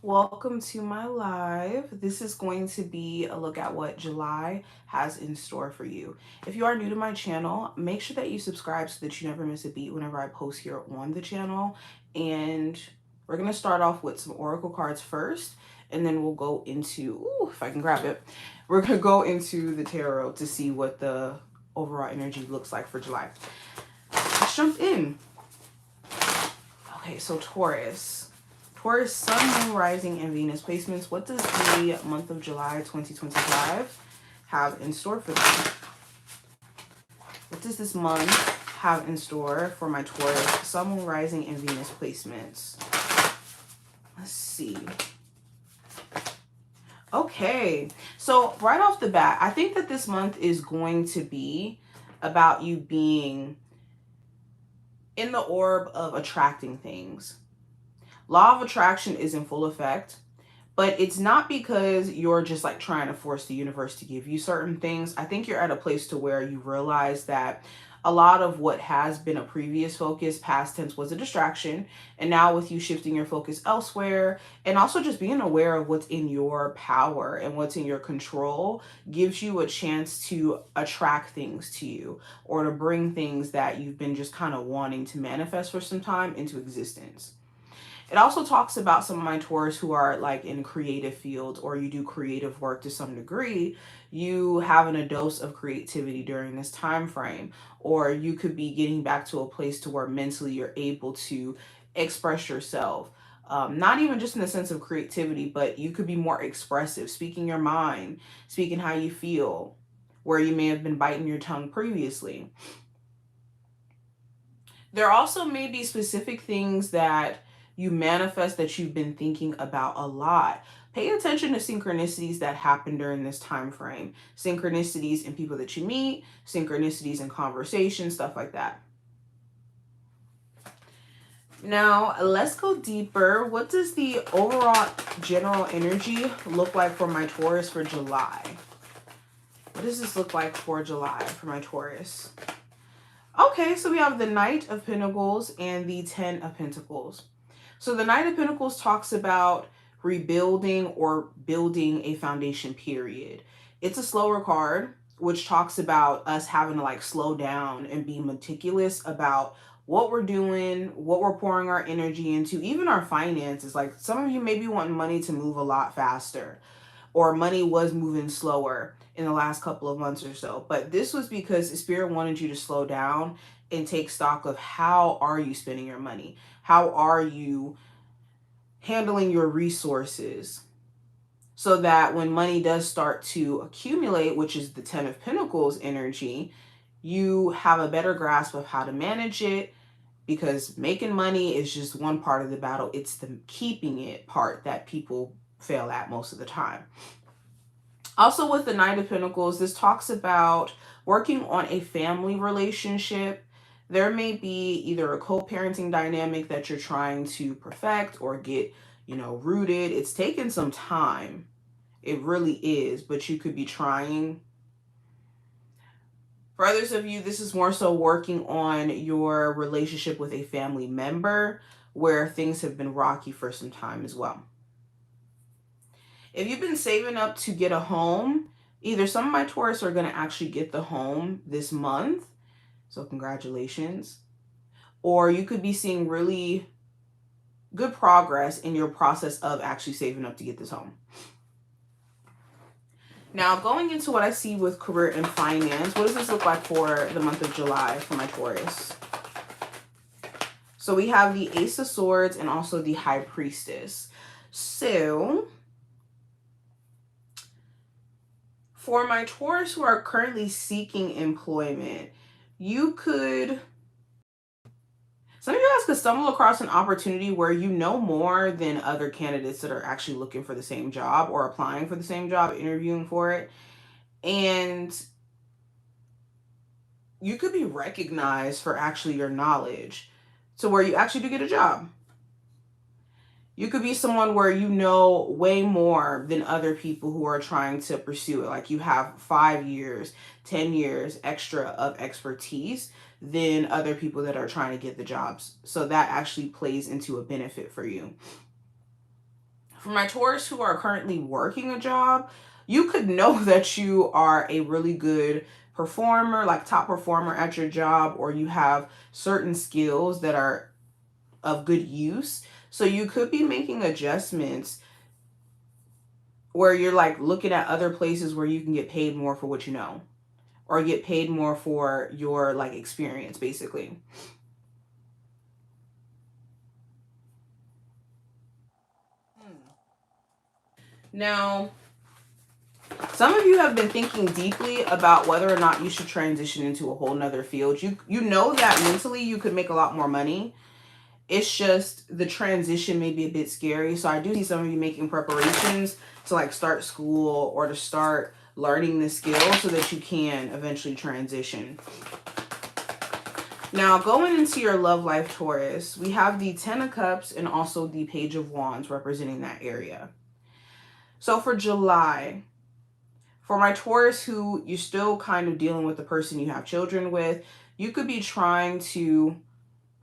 Welcome to my live. This is going to be a look at what July has in store for you. If you are new to my channel, make sure that you subscribe so that you never miss a beat whenever I post here on the channel. And we're going to start off with some oracle cards first, and then we'll go into, if I can grab it, we're going to go into the tarot to see what the overall energy looks like for July. Let's jump in. Okay, so Taurus, Sun, Moon, Rising, and Venus placements. What does the month of July 2025 have in store for them? What does this month have in store for my Taurus, Sun, Moon, Rising, and Venus placements? Let's see. Okay, so right off the bat, I think that this month is going to be about you being in the orb of attracting things. Law of attraction is in full effect, but it's not because you're just like trying to force the universe to give you certain things. I think you're at a place to where you realize that a lot of what has been a previous focus, past tense, was a distraction. And now with you shifting your focus elsewhere and also just being aware of what's in your power and what's in your control gives you a chance to attract things to you or to bring things that you've been just kind of wanting to manifest for some time into existence. It also talks about some of my Taurus who are like in creative fields or you do creative work to some degree. You having a dose of creativity during this time frame, or you could be getting back to a place to where mentally you're able to express yourself. Not even just in the sense of creativity, but you could be more expressive, speaking your mind, speaking how you feel, where you may have been biting your tongue previously. There also may be specific things that you manifest that you've been thinking about a lot. Pay attention to synchronicities that happen during this time frame. Synchronicities in people that you meet, synchronicities in conversations, stuff like that. Now, let's go deeper. What does the overall general energy look like for my Taurus for July? What does this look like for July for my Taurus? Okay, so we have the Knight of Pentacles and the Ten of Pentacles. So the Knight of Pentacles talks about rebuilding or building a foundation, period. It's a slower card, which talks about us having to like slow down and be meticulous about what we're doing, what we're pouring our energy into, even our finances. Like some of you may be wanting money to move a lot faster, or money was moving slower in the last couple of months or so. But this was because the Spirit wanted you to slow down and take stock of how are you spending your money? How are you handling your resources? So that when money does start to accumulate, which is the Ten of Pentacles energy, you have a better grasp of how to manage it, because making money is just one part of the battle. It's the keeping it part that people fail at most of the time. Also with the Knight of Pentacles, this talks about working on a family relationship. There may be either a co-parenting dynamic that you're trying to perfect or get, rooted. It's taken some time. It really is, but you could be trying. For others of you, this is more so working on your relationship with a family member where things have been rocky for some time as well. If you've been saving up to get a home, either some of my Taurus are going to actually get the home this month. So congratulations. Or you could be seeing really good progress in your process of actually saving up to get this home. Now, going into what I see with career and finance, what does this look like for the month of July for my Taurus? So we have the Ace of Swords and also the High Priestess. So for my Taurus who are currently seeking employment, some of you guys could stumble across an opportunity where you know more than other candidates that are actually looking for the same job or applying for the same job, interviewing for it. And you could be recognized for actually your knowledge to where you actually do get a job. You could be someone where you know way more than other people who are trying to pursue it. Like you have 5 years, 10 years extra of expertise than other people that are trying to get the jobs. So that actually plays into a benefit for you. For my Taurus who are currently working a job, you could know that you are a really good performer, like top performer at your job, or you have certain skills that are of good use. So you could be making adjustments where you're like looking at other places where you can get paid more for what you know, or get paid more for your like experience, basically. Now, some of you have been thinking deeply about whether or not you should transition into a whole nother field. You know that mentally you could make a lot more money. It's just the transition may be a bit scary. So I do see some of you making preparations to like start school or to start learning the skill so that you can eventually transition. Now, going into your love life, Taurus, we have the Ten of Cups and also the Page of Wands representing that area. So for July, for my Taurus who you're still kind of dealing with the person you have children with, you could be trying to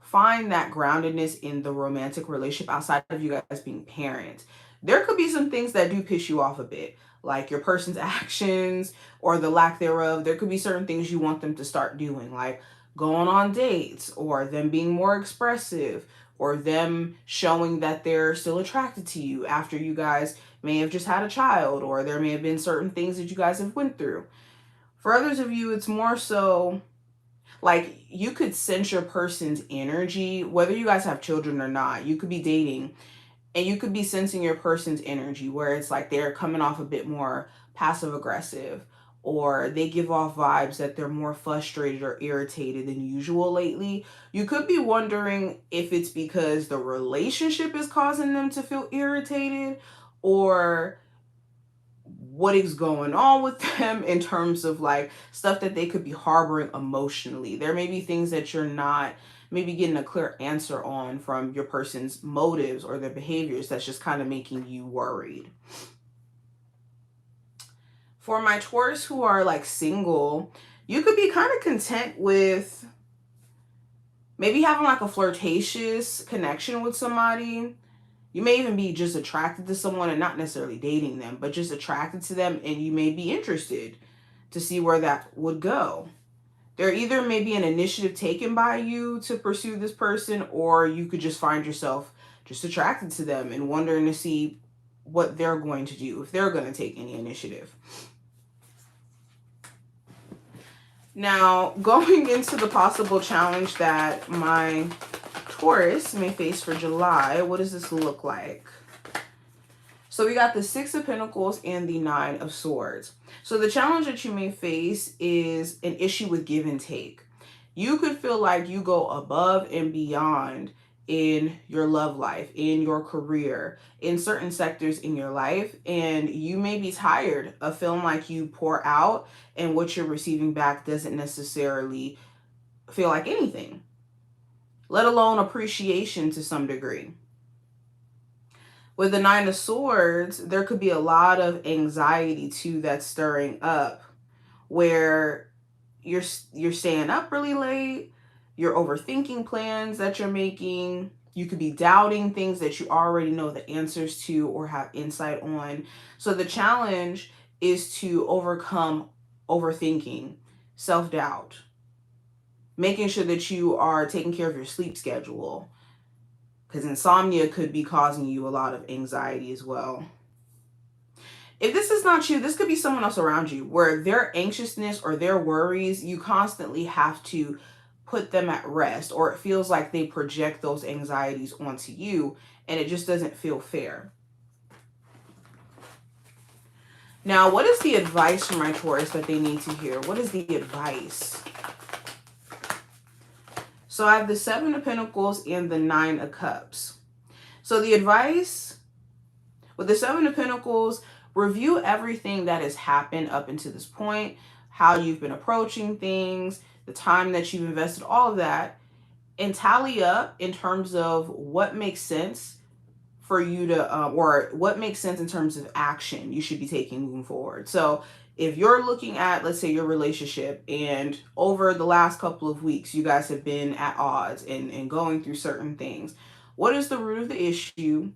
find that groundedness in the romantic relationship outside of you guys being parents. There could be some things that do piss you off a bit, like your person's actions or the lack thereof. There could be certain things you want them to start doing, like going on dates, or them being more expressive, or them showing that they're still attracted to you after you guys may have just had a child, or there may have been certain things that you guys have went through. For others of you, it's more so like you could sense your person's energy, whether you guys have children or not. You could be dating and you could be sensing your person's energy where it's like they're coming off a bit more passive aggressive, or they give off vibes that they're more frustrated or irritated than usual lately. You could be wondering if it's because the relationship is causing them to feel irritated, or what is going on with them in terms of like stuff that they could be harboring emotionally. There may be things that you're not maybe getting a clear answer on from your person's motives or their behaviors that's just kind of making you worried. For my Taurus who are like single, you could be kind of content with maybe having like a flirtatious connection with somebody. You may even be just attracted to someone and not necessarily dating them, but just attracted to them, and you may be interested to see where that would go. There either may be an initiative taken by you to pursue this person, or you could just find yourself just attracted to them and wondering to see what they're going to do, if they're going to take any initiative. Now, going into the possible challenge that my Taurus may face for July, what does this look like? So we got the Six of Pentacles and the Nine of Swords. So the challenge that you may face is an issue with give and take. You could feel like you go above and beyond in your love life, in your career, in certain sectors in your life, and you may be tired of feeling like you pour out and what you're receiving back doesn't necessarily feel like anything, let alone appreciation to some degree. With the Nine of Swords, there could be a lot of anxiety too that's stirring up, where you're staying up really late, you're overthinking plans that you're making, you could be doubting things that you already know the answers to or have insight on. So the challenge is to overcome overthinking, self-doubt, making sure that you are taking care of your sleep schedule, because insomnia could be causing you a lot of anxiety as well. If this is not you, this could be someone else around you where their anxiousness or their worries, you constantly have to put them at rest, or it feels like they project those anxieties onto you and it just doesn't feel fair. Now, what is the advice from my Taurus that they need to hear? What is the advice? So I have the Seven of Pentacles and the Nine of Cups. So the advice with the Seven of Pentacles, review everything that has happened up until this point, how you've been approaching things, the time that you've invested, all of that, and tally up in terms of what makes sense for you to, or what makes sense in terms of action you should be taking moving forward. So if you're looking at, let's say, your relationship, and over the last couple of weeks, you guys have been at odds and going through certain things, what is the root of the issue?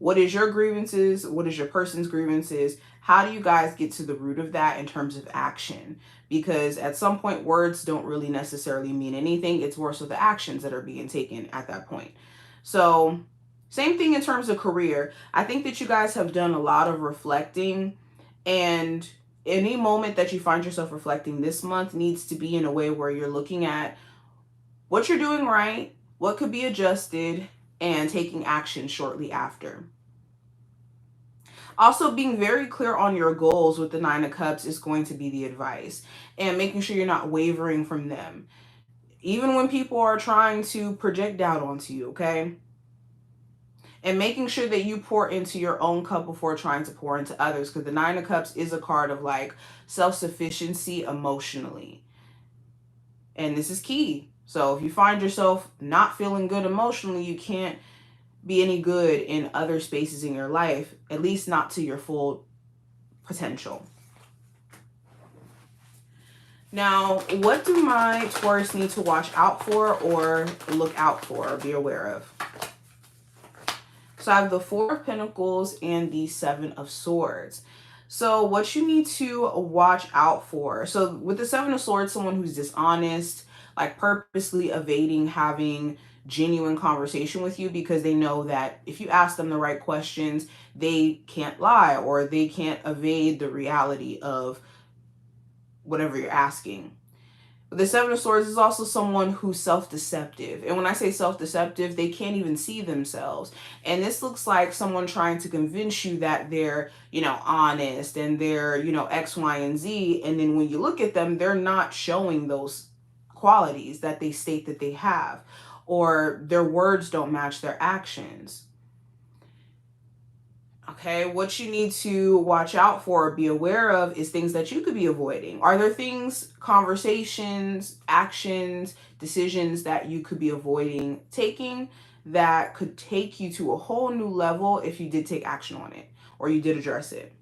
What is your grievances? What is your person's grievances? How do you guys get to the root of that in terms of action? Because at some point, words don't really necessarily mean anything. It's more so the actions that are being taken at that point. So same thing in terms of career. I think that you guys have done a lot of reflecting, and any moment that you find yourself reflecting this month needs to be in a way where you're looking at what you're doing right, what could be adjusted, and taking action shortly after. Also, being very clear on your goals with the Nine of Cups is going to be the advice, and making sure you're not wavering from them, even when people are trying to project doubt onto you, okay? And making sure that you pour into your own cup before trying to pour into others, because the Nine of Cups is a card of like self-sufficiency emotionally. And this is key. So if you find yourself not feeling good emotionally, you can't be any good in other spaces in your life, at least not to your full potential. Now, what do my Taurus need to watch out for or look out for or be aware of? So I have the Four of Pentacles and the Seven of Swords. So what you need to watch out for. So with the Seven of Swords, someone who's dishonest, like purposely evading having genuine conversation with you because they know that if you ask them the right questions, they can't lie or they can't evade the reality of whatever you're asking. The Seven of Swords is also someone who's self-deceptive. And when I say self-deceptive, they can't even see themselves. And this looks like someone trying to convince you that they're, honest and they're, X, Y, and Z. And then when you look at them, they're not showing those qualities that they state that they have, or their words don't match their actions. Okay, what you need to watch out for or be aware of is things that you could be avoiding. Are there things, conversations, actions, decisions that you could be avoiding taking that could take you to a whole new level if you did take action on it or you did address it?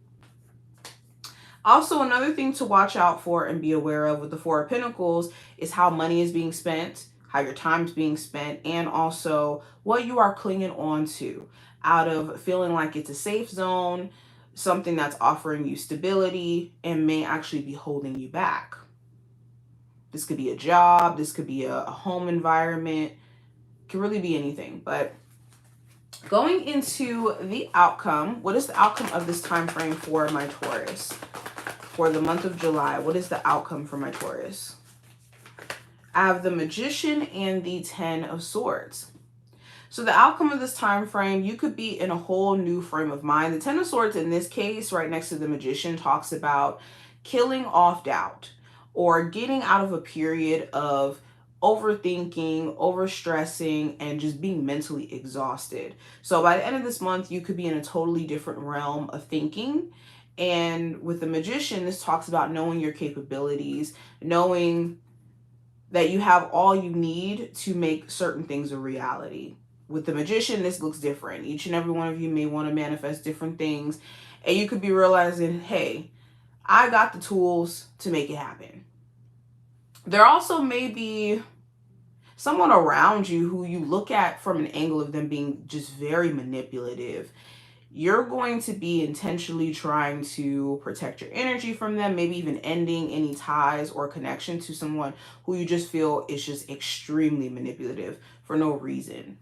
Also, another thing to watch out for and be aware of with the Four of Pentacles is how money is being spent, how your time is being spent, and also what you are clinging on to out of feeling like it's a safe zone, something that's offering you stability and may actually be holding you back. This could be a job, this could be a home environment, it could really be anything. But going into the outcome, what is the outcome of this time frame for my Taurus? For the month of July, what is the outcome for my Taurus? I have the Magician and the Ten of Swords. So the outcome of this time frame, you could be in a whole new frame of mind. The Ten of Swords in this case, right next to the Magician, talks about killing off doubt or getting out of a period of overthinking, overstressing, and just being mentally exhausted. So by the end of this month, you could be in a totally different realm of thinking. And with the Magician, this talks about knowing your capabilities, knowing that you have all you need to make certain things a reality. With the Magician, this looks different. Each and every one of you may want to manifest different things. And you could be realizing, hey, I got the tools to make it happen. There also may be someone around you who you look at from an angle of them being just very manipulative. You're going to be intentionally trying to protect your energy from them, maybe even ending any ties or connection to someone who you just feel is just extremely manipulative for no reason.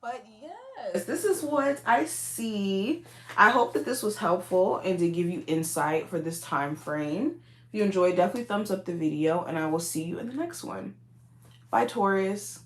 But yes, this is what I see. I hope that this was helpful and to give you insight for this time frame. If you enjoyed, definitely thumbs up the video, and I will see you in the next one. Bye, Taurus.